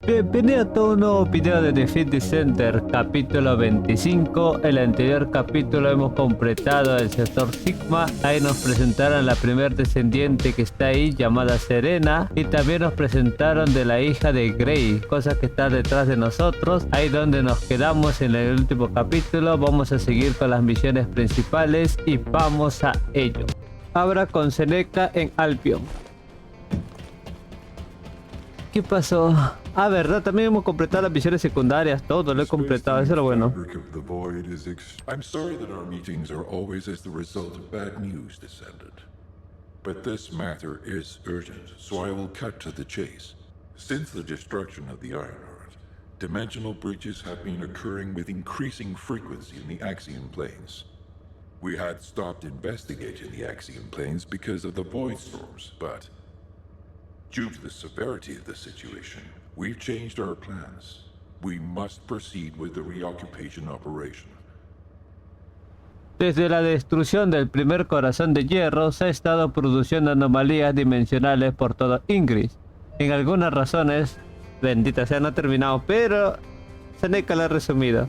Bienvenido a todo un nuevo video de Descendant, capítulo 25. En el anterior capítulo hemos completado el sector Sigma. Ahí nos presentaron la primer descendiente que está ahí, llamada Serena. Y también nos presentaron de la hija de Grey, cosa que está detrás de nosotros. Ahí donde nos quedamos en el último capítulo. Vamos a seguir con las misiones principales y vamos a ello. Ahora con Seneca en Albion. ¿Qué pasó? Ah, verdad, también hemos completado las misiones secundarias, todo lo he completado, eso es lo bueno. I'm sorry that our meetings are always as the result of bad news, Descendant. But this matter is urgent, so I will cut to the chase. Since the destruction of the Ironheart, dimensional breaches have been occurring with increasing frequency in the Axian planes. We had stopped investigating the Axian planes because of the void storms, but due to the severity of the situation, we've changed our plans. We must proceed with the reoccupation operation. Desde la destrucción del primer corazón de hierro, se ha estado produciendo anomalías dimensionales por todo Ingrid. En algunas razones, bendita sea, no ha terminado, pero Seneca lo ha resumido.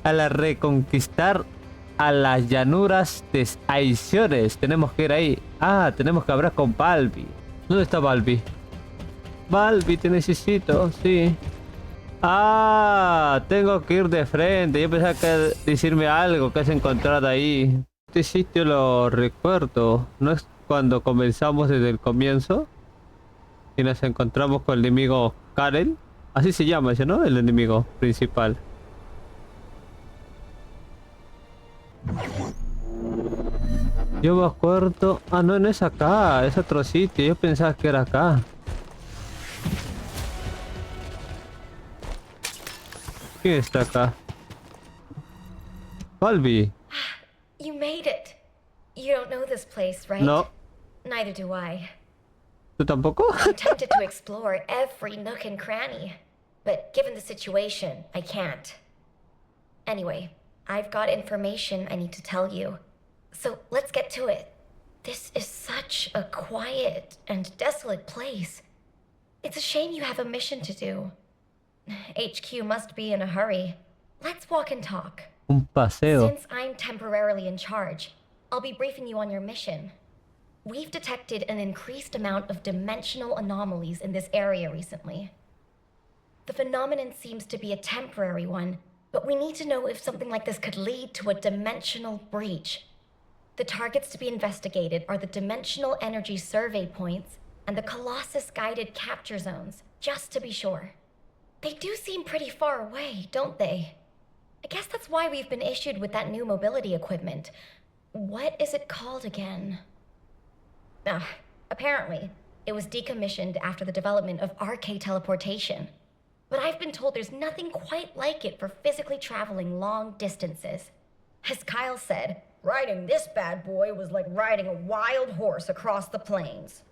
A la reconquistar a las llanuras de Axiones, tenemos que ir ahí. Ah, tenemos que hablar con Balbi. ¿Dónde está Balbi? Balbi, te necesito, sí. Ah, tengo que ir de frente. Yo pensaba que decirme algo que has encontrado ahí. Este sitio lo recuerdo. ¿No es cuando comenzamos desde el comienzo? Y nos encontramos con el enemigo Karel. Así se llama ese, ¿no? El enemigo principal. Yo me acuerdo... Ah, no, no es acá. Es otro sitio. Yo pensaba que era acá. ¿Quién está acá? Balbi. You made it. You don't know this place, right? No. Neither do I. ¿Tú tampoco? I'm tempted to explore every nook and cranny, but given the situation, I can't. Anyway, I've got information I need to tell you. So let's get to it. This is such a quiet and desolate place. It's a shame you have a mission to do. HQ must be in a hurry. Let's walk and talk. Un paseo. Since I'm temporarily in charge, I'll be briefing you on your mission. We've detected an increased amount of dimensional anomalies in this area recently. The phenomenon seems to be a temporary one, but we need to know if something like this could lead to a dimensional breach. The targets to be investigated are the dimensional energy survey points and the Colossus-guided capture zones, just to be sure. They do seem pretty far away, don't they? I guess that's why we've been issued with that new mobility equipment. What is it called again? Apparently, it was decommissioned after the development of RK teleportation. But I've been told there's nothing quite like it for physically traveling long distances. As Kyle said, riding this bad boy was like riding a wild horse across the plains.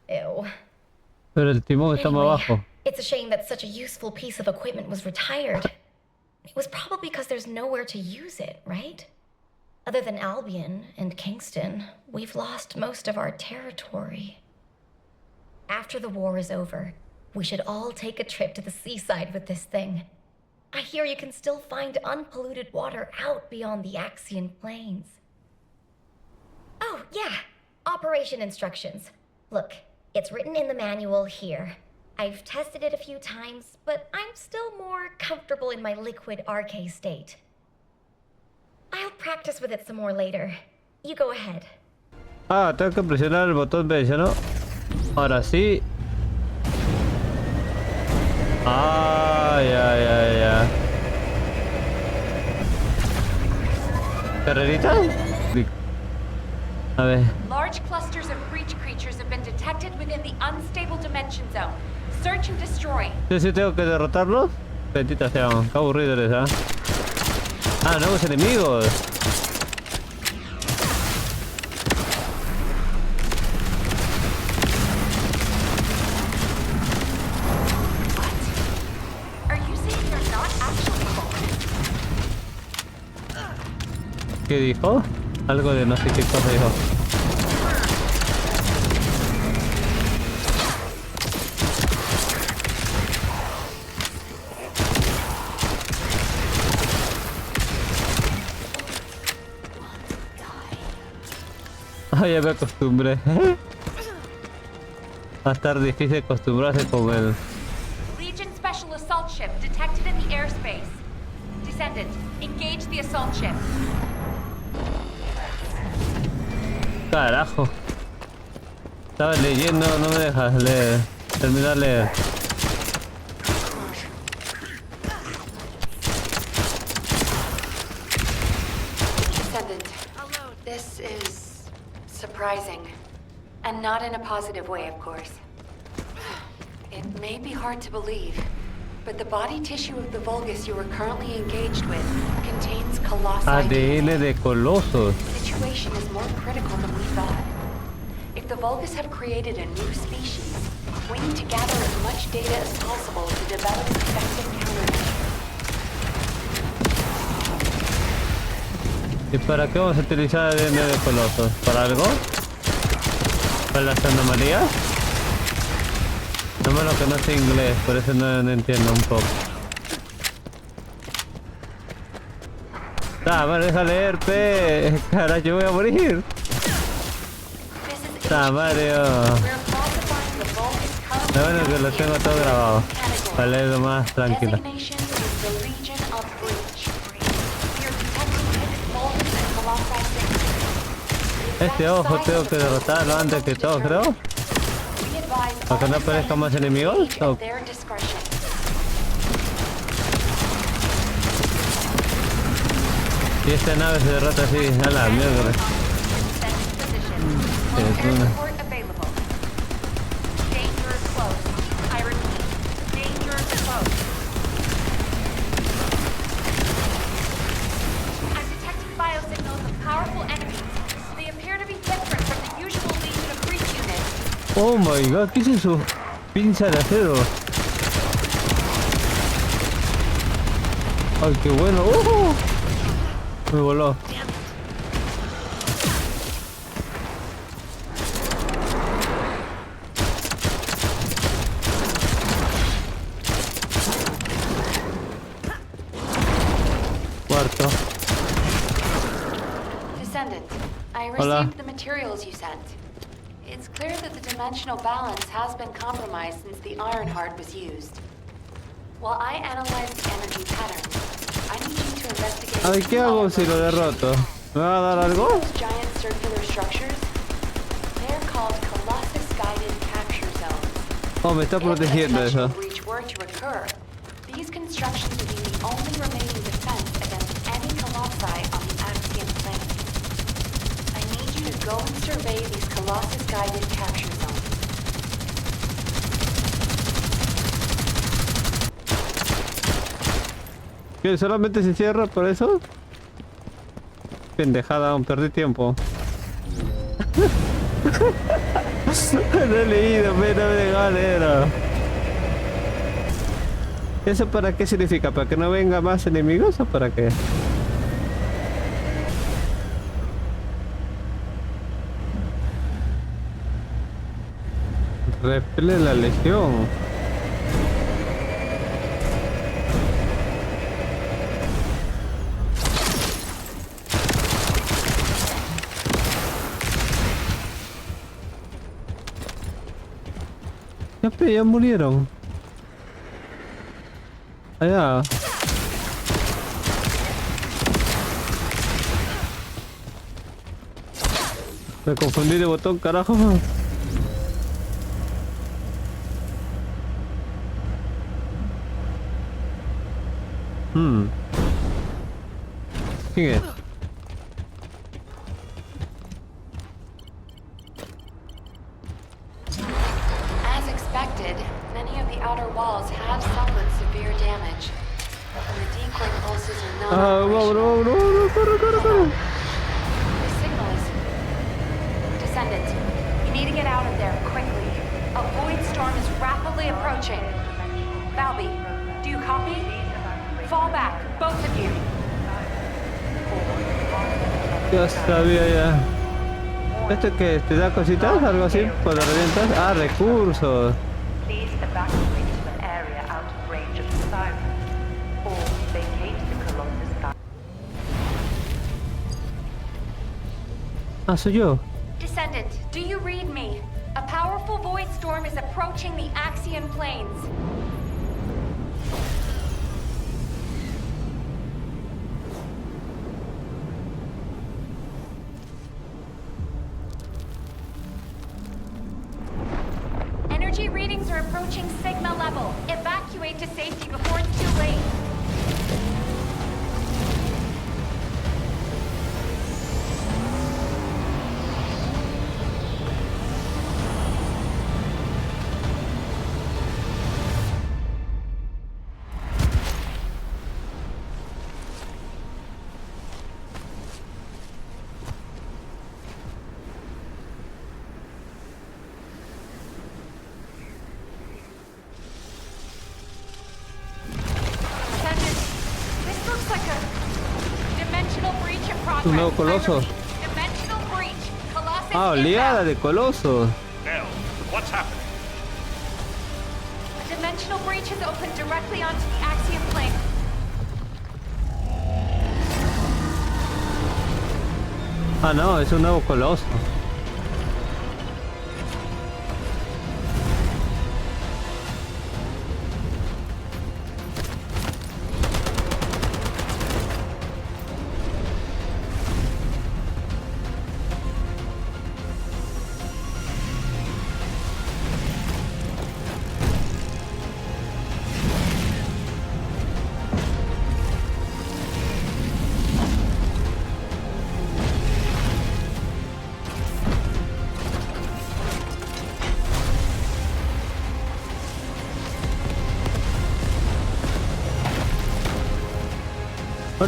Ew. Pero el timón está más abajo. It's a shame that such a useful piece of equipment was retired. It was probably because there's nowhere to use it, right? Other than Albion and Kingston, we've lost most of our territory. After the war is over, we should all take a trip to the seaside with this thing. I hear you can still find unpolluted water out beyond the Axian plains. Oh, yeah. Operation instructions. Look, it's written in the manual here. I've tested it a few times, but I'm still more comfortable in my liquid RK state. I'll practice with it some more later. You go ahead. Ah, tengo que presionar el botón B, ¿no? Ahora sí. Ah, ya. ¿Carrerita? A ver. Large clusters of breach creatures have been detected within the unstable dimension zone. Search and destroy. ¿Sí tengo que derrotarlos? Bendita sea, qué aburrido eres, ¿ah? Ah, nuevos enemigos. What? Are you saying they're not actually ¿Qué dijo? Algo de no sé qué cosa dijo. Ah, ya me acostumbré. Va a estar difícil acostumbrarse con él. Legion Special Assault Ship detected in the airspace. Descendant, engage the assault ship. Carajo. Estaba leyendo, no me dejas leer. Terminar de leer. Descendant, this is surprising. And not in a positive way, of course. It may be hard to believe, but the body tissue of the Vulgus you are currently engaged with contains colossi. ADN de colosos. The situation is more critical than we thought. If the Vulgus have created a new species, we need to gather as much data as possible to develop effective countermeasures. ¿Y para qué vamos a utilizar ADN de colosos? ¿Para algo? ¿Para las anomalías? No me lo que no sé inglés, por eso no entiendo un poco. Vale, deja leer, pe. Carajo, yo voy a morir. Mario. Lo bueno que lo tengo todo grabado. Para leerlo más tranquilo. Este ojo tengo que derrotarlo antes que todo, creo. ¿Para que no aparezcan más enemigos? ¿O? Y esta nave se derrota así, a la mierda. Oh my god, ¿qué es eso? Pinza de acero. Ay, qué bueno. Me voló. Cuarto. Descendant, I Hola. received the materials you sent. It's clear that the dimensional balance has been compromised since the Ironheart was used. While I analyze the energy patterns, I need you to investigate. Ay, ¿qué hago si lo derroto? ¿Me va a dar algo? Those giant circular structures? They're called Colossus-guided capture zones. Oh, me está protegiendo If a eso. dimensional breach were to occur, these constructions would be the only remaining defense against any colossi on the Axian planet. I need you to go and survey these Colossus-guided capture zones. ¿Qué? ¿Solamente se cierra por eso? Pendejada, aún perdí tiempo. No he leído, no me dejaba leer. ¿Eso para qué significa? ¿Para que no venga más enemigos o para qué? Repele la legión. Ya murieron. Allá. Me confundí de botón, carajo. ¿Quién es? As expected, many of the outer walls have suffered severe damage. And the decoy pulses are not operational. Vámonos. The signal is... Descendant, you need to get out of there quickly. A void storm is rapidly approaching. Valby, do you copy? Fall back, both of you. Ya sabía ya. ¿Esto qué? ¿Te da cositas? ¿Algo así? ¿Cuando revientas? Ah, recursos. Please evacuate to an area out of range of the siren, or vacate the Colossus sky. Ah, soy yo. Descendant, do you read me? A powerful void storm is approaching the Axian plains. Energy readings are approaching Sigma level. Evacuate to safety before it's too late. Un nuevo coloso. Ah, oleada de colosos. Nell, what's happening? A dimensional breach has opened directly onto the Axian plane. Ah, no, es un nuevo coloso.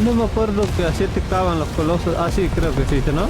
No me acuerdo que así te clavan los colosos. Ah, sí, creo que sí, ¿no?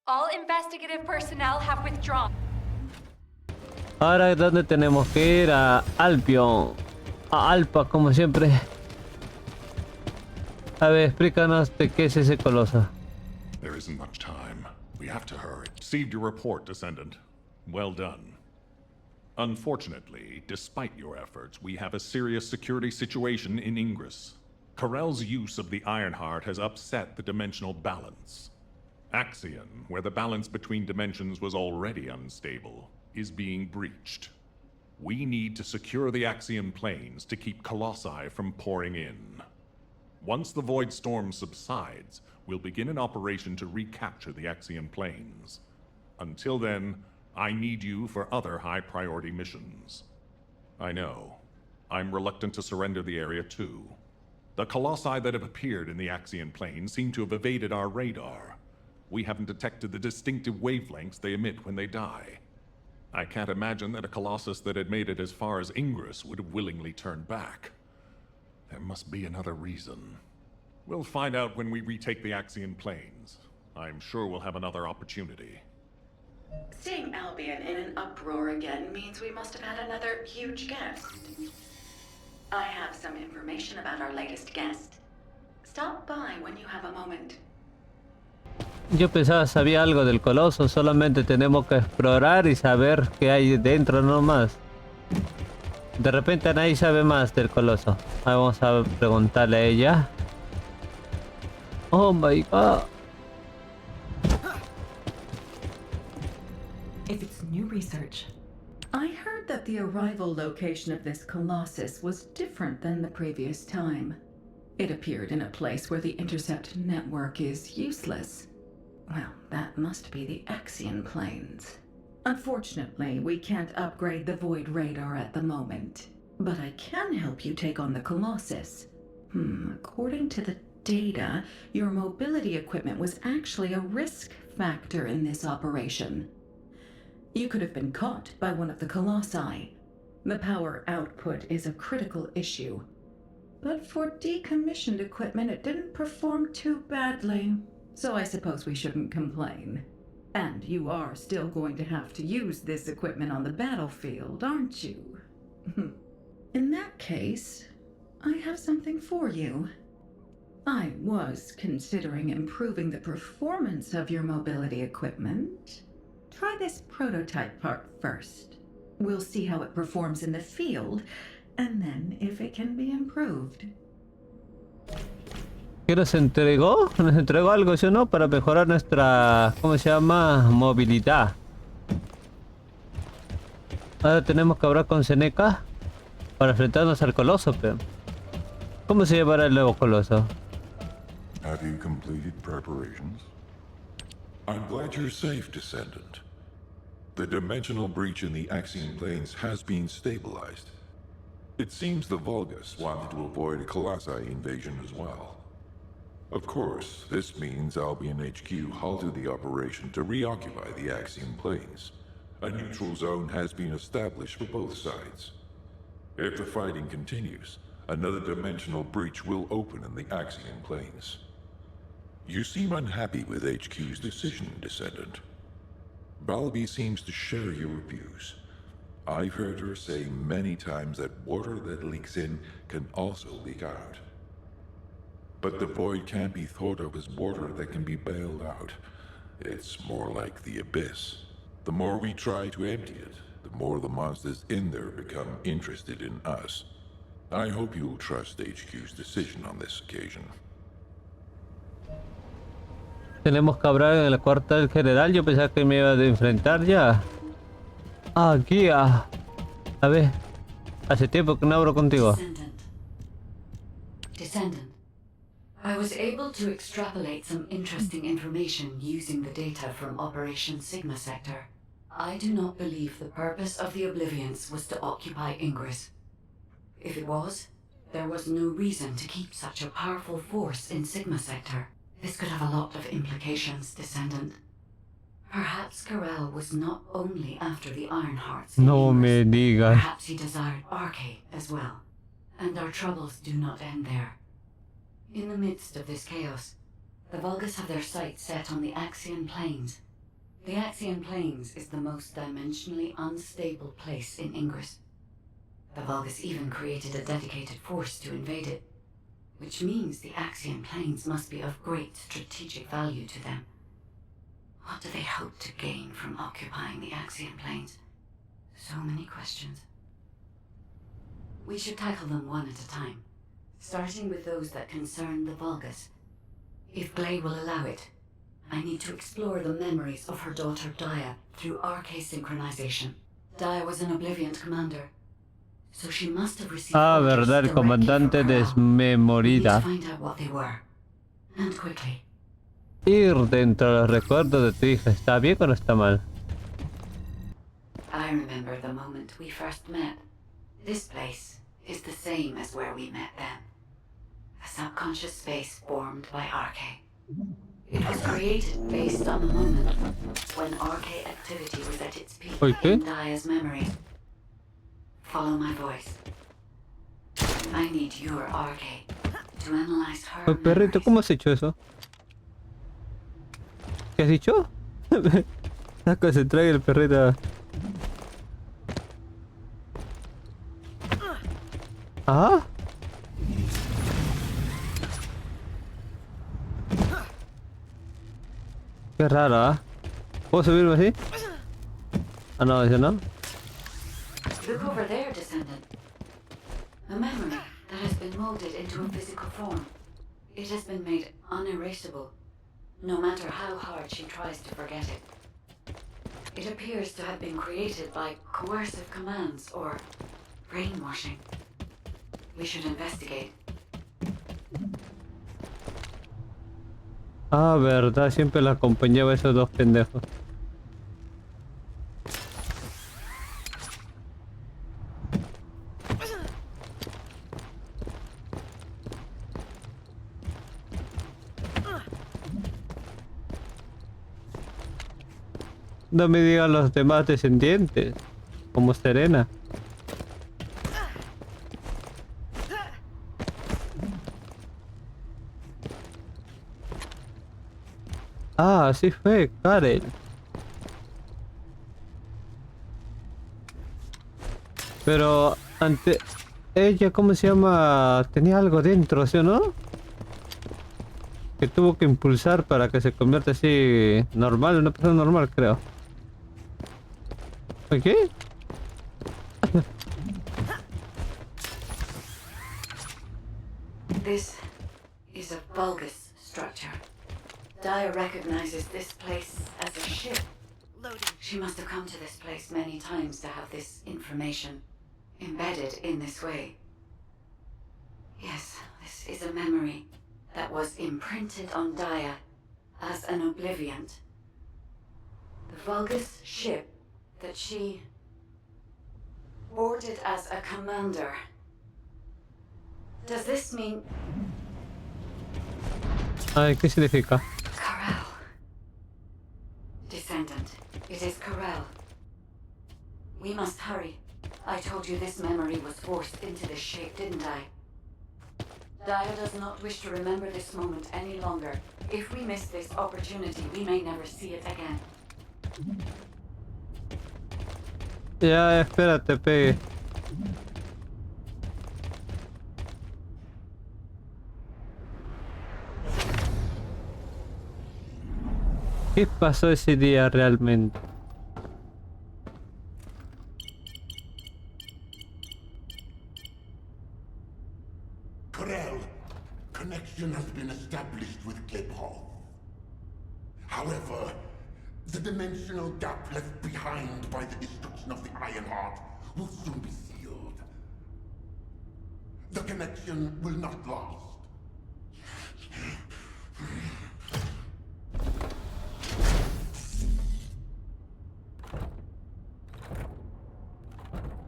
All investigative personnel have withdrawn. Ahora, ¿dónde tenemos que ir? A Albion. A Alpa, como siempre. A ver, explícanos de qué es ese coloso. There isn't much time. We have to hurry. Received your report, Descendant. Well done. Unfortunately, despite your efforts, we have a serious security situation in Ingress. Karel's use of the Ironheart has upset the dimensional balance. Axion, where the balance between dimensions was already unstable, is being breached. We need to secure the Axian planes to keep Colossi from pouring in. Once the Void Storm subsides, we'll begin an operation to recapture the Axian planes. Until then, I need you for other high-priority missions. I know. I'm reluctant to surrender the area too. The Colossi that have appeared in the Axian planes seem to have evaded our radar. We haven't detected the distinctive wavelengths they emit when they die. I can't imagine that a Colossus that had made it as far as Ingress would have willingly turned back. There must be another reason. We'll find out when we retake the Axian planes. I'm sure we'll have another opportunity. Seeing Albion in an uproar again means we must have had another huge guest. I have some information about our latest guest. Stop by when you have a moment. Yo pensaba sabía algo del coloso, solamente tenemos que explorar y saber qué hay dentro nomás. De repente nadie sabe más del coloso. Ahí vamos a preguntarle a ella. Oh my god. If it's new research. I heard that the arrival location of this Colossus was different than the previous time. It appeared in a place where the intercept network is useless. Well, that must be the Axian planes. Unfortunately, we can't upgrade the Void Radar at the moment. But I can help you take on the Colossus. According to the data, your mobility equipment was actually a risk factor in this operation. You could have been caught by one of the Colossi. The power output is a critical issue. But for decommissioned equipment, it didn't perform too badly. So I suppose we shouldn't complain. And you are still going to have to use this equipment on the battlefield, aren't you? In that case, I have something for you. I was considering improving the performance of your mobility equipment. Try this prototype part first. We'll see how it performs in the field, and then if it can be improved. ¿Qué nos entregó? Nos entregó algo, ¿sí o no? Para mejorar nuestra, ¿cómo se llama? Movilidad. Ahora tenemos que hablar con Seneca para enfrentarnos al coloso, pero ¿cómo se llamará el nuevo coloso? Have you completed preparations? I'm glad you're safe, Descendant. The dimensional breach in the Axian planes has been stabilized. It seems the Vulgus wanted to avoid a Colossi invasion as well. Of course, this means Albion HQ halted the operation to reoccupy the Axian planes. A neutral zone has been established for both sides. If the fighting continues, another dimensional breach will open in the Axian planes. You seem unhappy with HQ's decision, Descendant. Balby seems to share your views. I've heard her say many times that water that leaks in can also leak out. But the void can't be thought of as water that can be bailed out. It's more like the abyss. The more we try to empty it, the more the monsters in there become interested in us. I hope you'll trust HQ's decision on this occasion. Tenemos que hablar en el cuartel general. Yo pensaba que me iba a enfrentar ya. Ah, aquí, a ver. Hace tiempo que no hablo contigo. Descendant. I was able to extrapolate some interesting information using the data from Operation Sigma Sector. I do not believe the purpose of the Oblivions was to occupy Ingress. If it was, there was no reason to keep such a powerful force in Sigma Sector. This could have a lot of implications, Descendant. Perhaps Karel was not only after the Iron Hearts in No me Ingress. digas. Perhaps he desired Arche as well. And our troubles do not end there. In the midst of this chaos, the Vulgus have their sights set on the Axian Plains. The Axian Plains is the most dimensionally unstable place in Ingress. The Vulgus even created a dedicated force to invade it, which means the Axian Plains must be of great strategic value to them. What do they hope to gain from occupying the Axian Plains? So many questions. We should tackle them one at a time, starting with those that concern the Vulgus. If Gley will allow it, I need to explore the memories of her daughter Dia through Arche synchronization. Dia was an Oblivion commander, so she must have received orders Verdad, el directly from comandante Karel. We need desmemorida. to find out what they were, and quickly. Ir dentro de los recuerdos de tu hija. ¿Está bien o no está mal? I remember the moment we first met. This place is the same as where we met then. A subconscious space formed by Arche. It was created based on the moment when Arche activity was at its peak Okay. in Dia's memory. Follow my voice. I need your Arche to analyze her Oh, perrito, memories. ¿cómo has hecho eso? ¿Qué has dicho? Estás concentrado y el perrito. Ah. Qué raro, ¿ah? ¿Puedo subirme así? Ah, no, eso no. Look over there, Descendant. A memory that has been molded into a physical form. It has been made unerasable, no matter how hard she tries to forget it. It appears to have been created by coercive commands or brainwashing. We should investigate. Ah, verdad, siempre la acompañaba esos dos pendejos. No me digan los demás descendientes, como Serena. Ah, así fue, Karel. Pero ante ella, ¿cómo se llama? Tenía algo dentro, ¿sí o no? Que tuvo que impulsar para que se convierta así normal, una persona normal, creo. ¿Qué? This is a bulbous structure. Daya recognizes this place as a ship. She must have come to this place many times to have this information embedded in this way. Yes, this is a memory that was imprinted on Daya as an obliviant. The Vulgus ship that she boarded as a commander. Does this mean... Ay, ¿qué significa? Karel. Descendant. It is Karel. We must hurry. I told you this memory was forced into this shape, didn't I? Daya does not wish to remember this moment any longer. If we miss this opportunity, we may never see it again. Ya, espérate, pegue. ¿Qué pasó ese día realmente? Karel, connection has been established with Kliphoff. However, the dimensional gap left behind by the destruction of the Ironheart will soon be sealed. The connection will not last.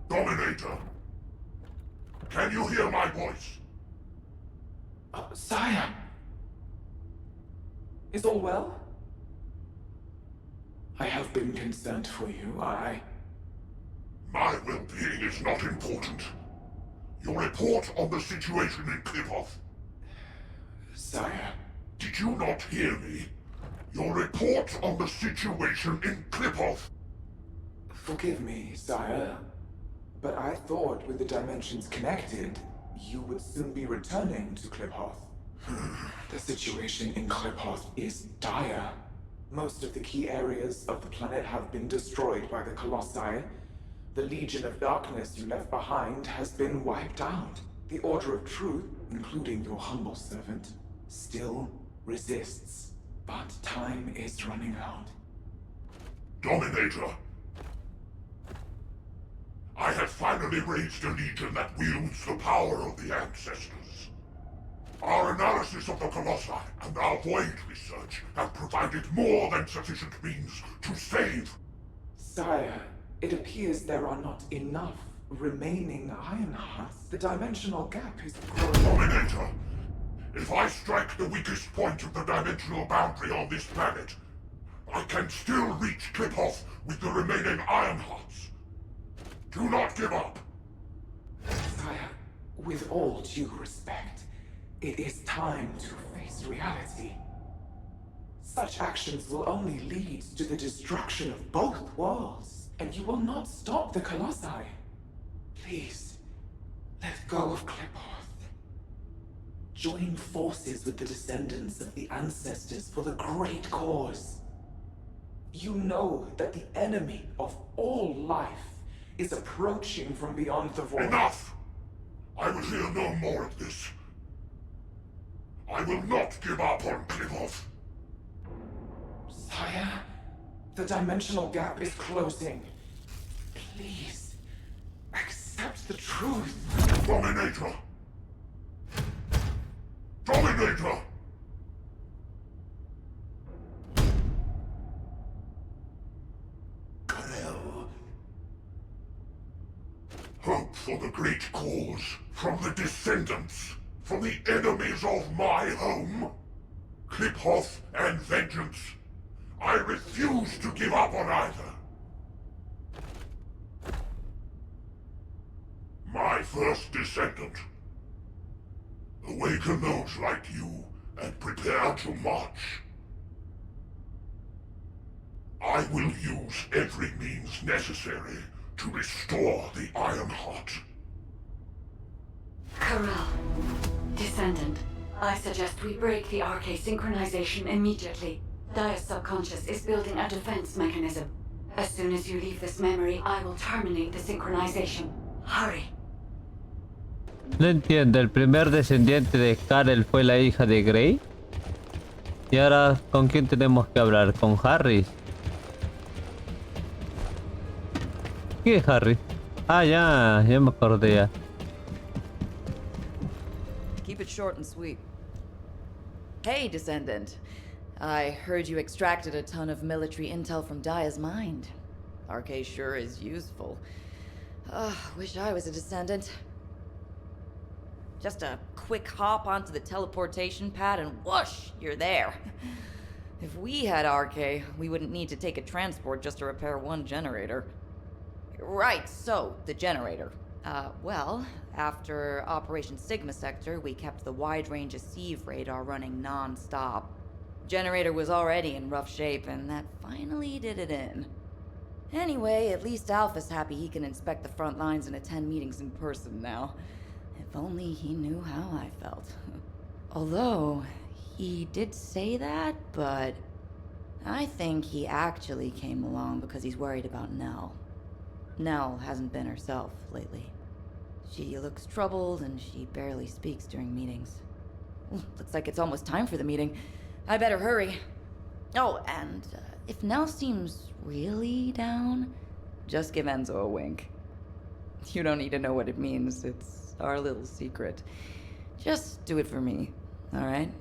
Dominator! Can you hear my voice? Sire! Is all well? I have been concerned for you, My well-being is not important. Your report on the situation in Kliphoff. Sire. Did you not hear me? Your report on the situation in Kliphoff. Forgive me, sire. But I thought with the dimensions connected, you would soon be returning to Kliphoff. The situation in Kliphoff is dire. Most of the key areas of the planet have been destroyed by the Colossi. The Legion of Darkness you left behind has been wiped out. The Order of Truth, including your humble servant, still resists. But time is running out. Dominator! I have finally raised a legion that wields the power of the ancestors. Our analysis of the Colossi and our void research have provided more than sufficient means to save. Sire, it appears there are not enough remaining Ironhearts. The dimensional gap is growing. Dominator, if I strike the weakest point of the dimensional boundary on this planet, I can still reach Kliphoff with the remaining Ironhearts. Do not give up! Sire, with all due respect, it is time to face reality. Such actions will only lead to the destruction of both worlds, and you will not stop the Colossi. Please, let go of Kliphoff. Join forces with the descendants of the ancestors for the great cause. You know that the enemy of all life is approaching from beyond the void. Enough! I will hear no more of this. I will not give up on Kliphoff. Sire, the dimensional gap is closing. Please, accept the truth. Dominator! Dominator! Karel. Hope for the great cause, from the Descendants, from the enemies of my home. Kliphoff and vengeance. I refuse to give up on either. My first Descendant. Awaken those like you, and prepare to march. I will use every means necessary to restore the Ironheart. Karel, Descendant, I suggest we break the RK synchronization immediately. Dia's subconscious is building a defense mechanism. As soon as you leave this memory, I will terminate the synchronization. Hurry. No entiendo, el primer descendiente de Karel fue la hija de Grey. Y ahora, ¿con quién tenemos que hablar? ¿Con Harris? ¿Qué es Harris? Ah, ya me acordé ya. Keep it short and sweet. Hey, Descendant. I heard you extracted a ton of military intel from Dia's mind. RK sure is useful. Wish I was a Descendant. Just a quick hop onto the teleportation pad and whoosh, you're there. If we had RK, we wouldn't need to take a transport just to repair one generator. Right, so, the generator. Well, after Operation Sigma Sector, we kept the wide-range Sieve radar running non-stop. Generator was already in rough shape, and that finally did it in. Anyway, at least Alpha's happy he can inspect the front lines and attend meetings in person now. If only he knew how I felt. Although, he did say that, but I think he actually came along because he's worried about Nell. Nell hasn't been herself lately. She looks troubled and she barely speaks during meetings. Looks like it's almost time for the meeting. I better hurry. Oh, and if Nell seems really down, just give Enzo a wink. You don't need to know what it means. It's our little secret. Just do it for me, alright?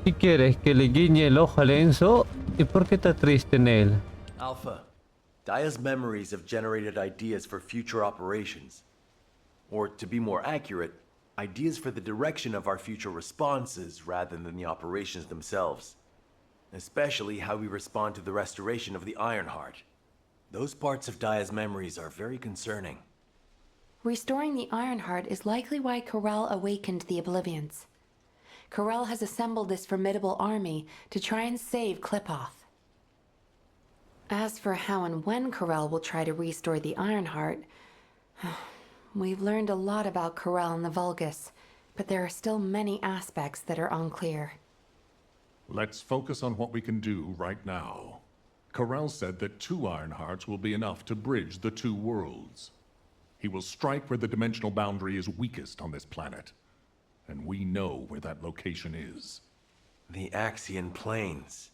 ¿Qué quieres? ¿Que le guiñe el ojo al Enzo? ¿Y por qué está triste en él? Alpha, Dia's memories have generated ideas for future operations. Or, to be more accurate, ideas for the direction of our future responses rather than the operations themselves. Especially how we respond to the restoration of the Ironheart. Those parts of Dia's memories are very concerning. Restoring the Ironheart is likely why Karel awakened the Oblivions. Karel has assembled this formidable army to try and save Klipoth. As for how and when Karel will try to restore the Ironheart, we've learned a lot about Karel and the Vulgus, but there are still many aspects that are unclear. Let's focus on what we can do right now. Karel said that 2 Ironhearts will be enough to bridge the 2 worlds. He will strike where the dimensional boundary is weakest on this planet. And we know where that location is. The Axian plains.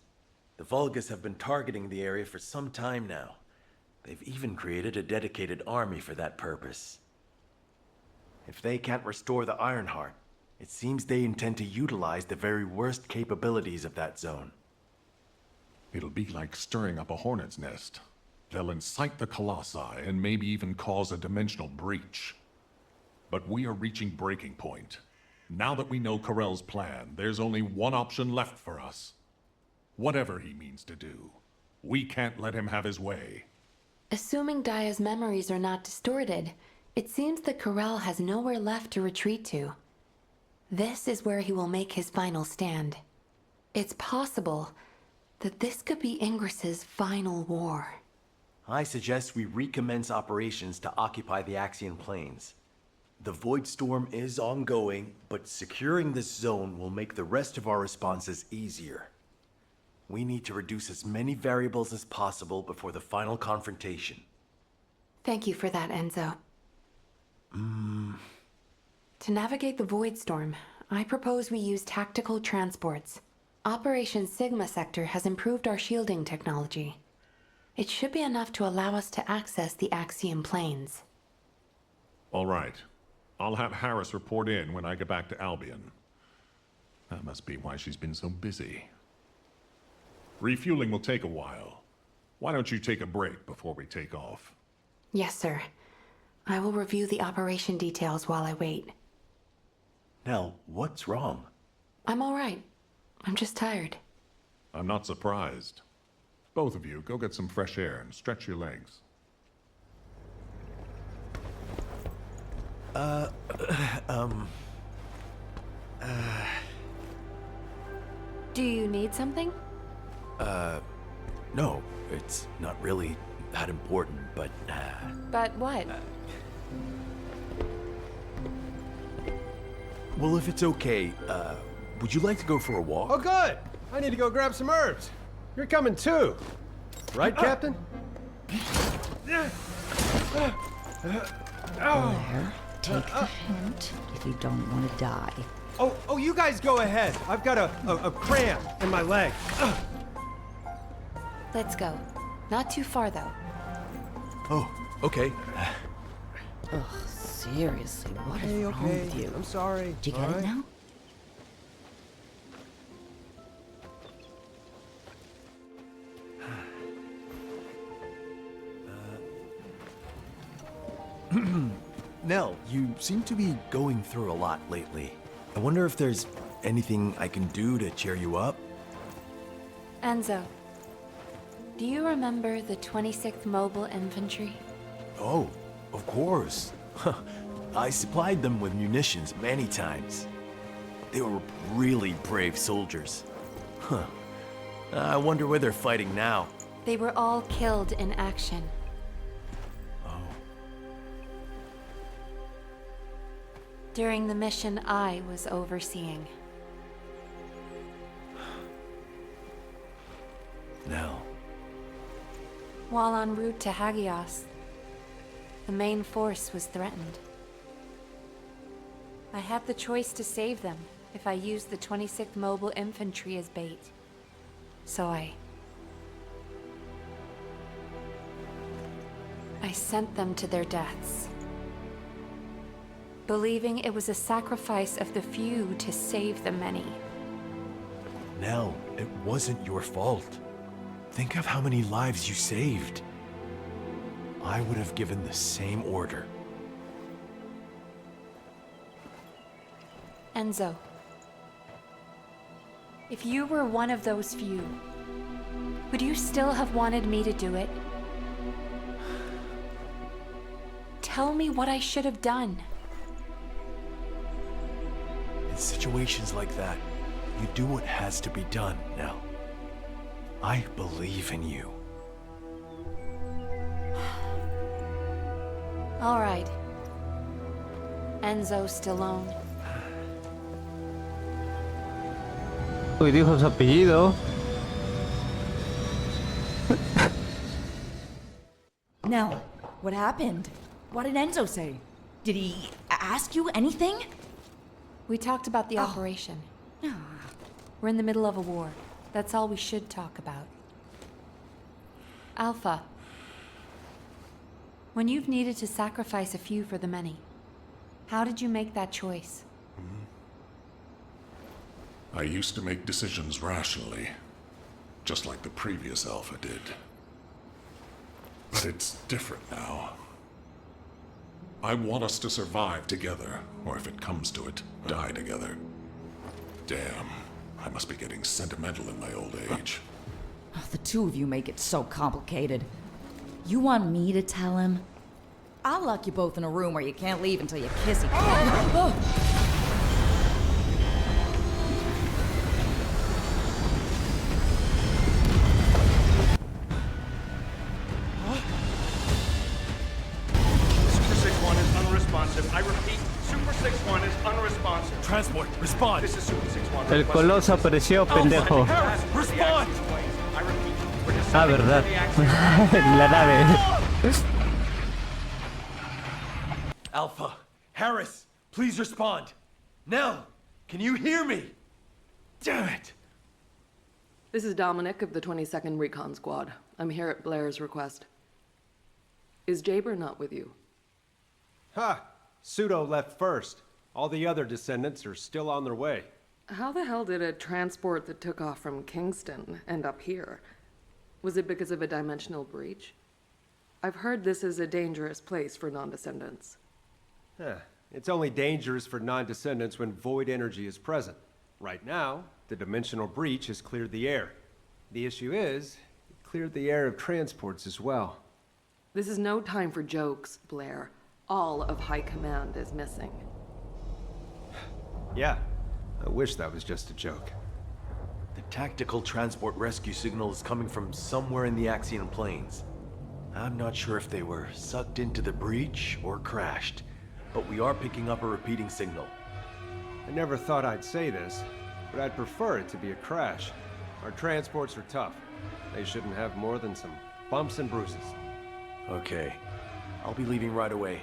The Vulgus have been targeting the area for some time now. They've even created a dedicated army for that purpose. If they can't restore the Ironheart, it seems they intend to utilize the very worst capabilities of that zone. It'll be like stirring up a hornet's nest. They'll incite the Colossi and maybe even cause a dimensional breach. But we are reaching breaking point. Now that we know Karel's plan, there's only one option left for us. Whatever he means to do, we can't let him have his way. Assuming Dia's memories are not distorted, it seems that Karel has nowhere left to retreat to. This is where he will make his final stand. It's possible that this could be Ingris's final war. I suggest we recommence operations to occupy the Axian plains. The Void Storm is ongoing, but securing this zone will make the rest of our responses easier. We need to reduce as many variables as possible before the final confrontation. Thank you for that, Enzo. To navigate the Void Storm, I propose we use tactical transports. Operation Sigma Sector has improved our shielding technology. It should be enough to allow us to access the Axian plains. All right. I'll have Harris report in when I get back to Albion. That must be why she's been so busy. Refueling will take a while. Why don't you take a break before we take off? Yes, sir. I will review the operation details while I wait. Nell, what's wrong? I'm all right. I'm just tired. I'm not surprised. Both of you, go get some fresh air and stretch your legs. Do you need something? No, it's not really that important, but... But what? Well, if it's okay, would you like to go for a walk? Oh, good! I need to go grab some herbs. You're coming too. Right, Captain? Blair, take the hint if you don't want to die. Oh, you guys go ahead. I've got a cramp in my leg. Let's go. Not too far, though. Oh, okay. Ugh, seriously, what is wrong with you? I'm sorry. Do you get it now? Nell, you seem to be going through a lot lately. I wonder if there's anything I can do to cheer you up? Enzo, do you remember the 26th Mobile Infantry? Oh, of course. I supplied them with munitions many times. They were really brave soldiers. Huh. I wonder where they're fighting now. They were all killed in action. During the mission I was overseeing. Nell. While en route to Hagios, the main force was threatened. I had the choice to save them if I used the 26th Mobile Infantry as bait. So I sent them to their deaths, believing it was a sacrifice of the few to save the many. Nell, it wasn't your fault. Think of how many lives you saved. I would have given the same order. Enzo, if you were one of those few, would you still have wanted me to do it? Tell me what I should have done. In situations like that, you do what has to be done, Nell. I believe in you. All right. Enzo Stallone. Uy, dijo su apellido. Now, what happened? What did Enzo say? Did he ask you anything? We talked about the operation. We're in the middle of a war. That's all we should talk about. Alpha, when you've needed to sacrifice a few for the many, how did you make that choice? I used to make decisions rationally, just like the previous Alpha did. But it's different now. I want us to survive together, or if it comes to it, die together. Damn, I must be getting sentimental in my old age. The two of you make it so complicated. You want me to tell him? I'll lock you both in a room where you can't leave until you kiss each other. I repeat, Super 6-1 is unresponsive. Transport, respond. This is Super 6-1. El coloso apareció, pendejo. Respond. I repeat, we're Ah, descending verdad. into the Axian. La nave. Alpha, Harris, please respond. Nell, can you hear me? Damn it. This is Dominic of the 22nd Recon Squad. I'm here at Blair's request. Is Jaber not with you? Ha! Pseudo left first. All the other descendants are still on their way. How the hell did a transport that took off from Kingston end up here? Was it because of a dimensional breach? I've heard this is a dangerous place for non-descendants. It's only dangerous for non-descendants when void energy is present. Right now, the dimensional breach has cleared the air. The issue is, it cleared the air of transports as well. This is no time for jokes, Blair. All of High Command is missing. Yeah, I wish that was just a joke. The tactical transport rescue signal is coming from somewhere in the Axian plains. I'm not sure if they were sucked into the breach or crashed, but we are picking up a repeating signal. I never thought I'd say this, but I'd prefer it to be a crash. Our transports are tough. They shouldn't have more than some bumps and bruises. Okay. I'll be leaving right away.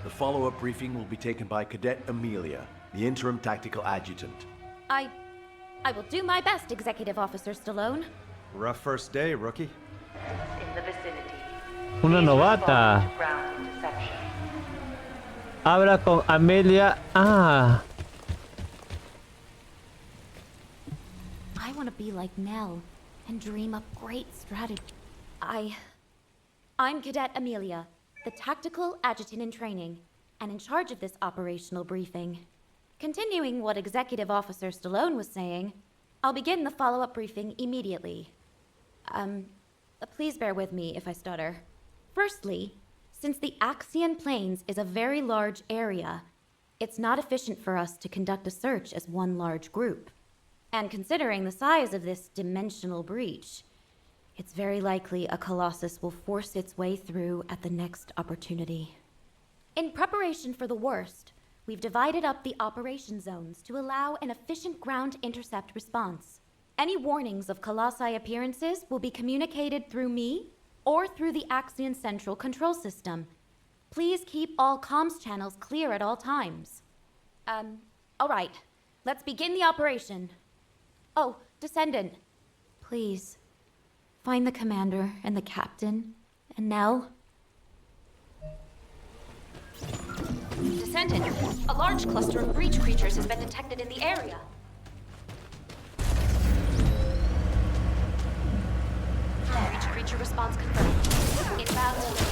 The follow-up briefing will be taken by Cadet Amelia, the interim tactical adjutant. I will do my best, Executive Officer Stallone. Rough first day, rookie. In the vicinity. Una novata. Ground interception. Habla con Amelia. Ah. I want to be like Nell and dream up great strategy. I'm Cadet Amelia, the tactical adjutant in training, and in charge of this operational briefing. Continuing what Executive Officer Stallone was saying, I'll begin the follow-up briefing immediately. Please bear with me if I stutter. Firstly, since the Axian Plains is a very large area, it's not efficient for us to conduct a search as one large group. And considering the size of this dimensional breach, it's very likely a Colossus will force its way through at the next opportunity. In preparation for the worst, we've divided up the operation zones to allow an efficient ground intercept response. Any warnings of Colossi appearances will be communicated through me or through the Axian Central Control System. Please keep all comms channels clear at all times. All right. Let's begin the operation. Oh, Descendant. Please, find the commander and the captain, and Nell. Descendant, a large cluster of breach creatures has been detected in the area. Breach creature response confirmed. Inbound.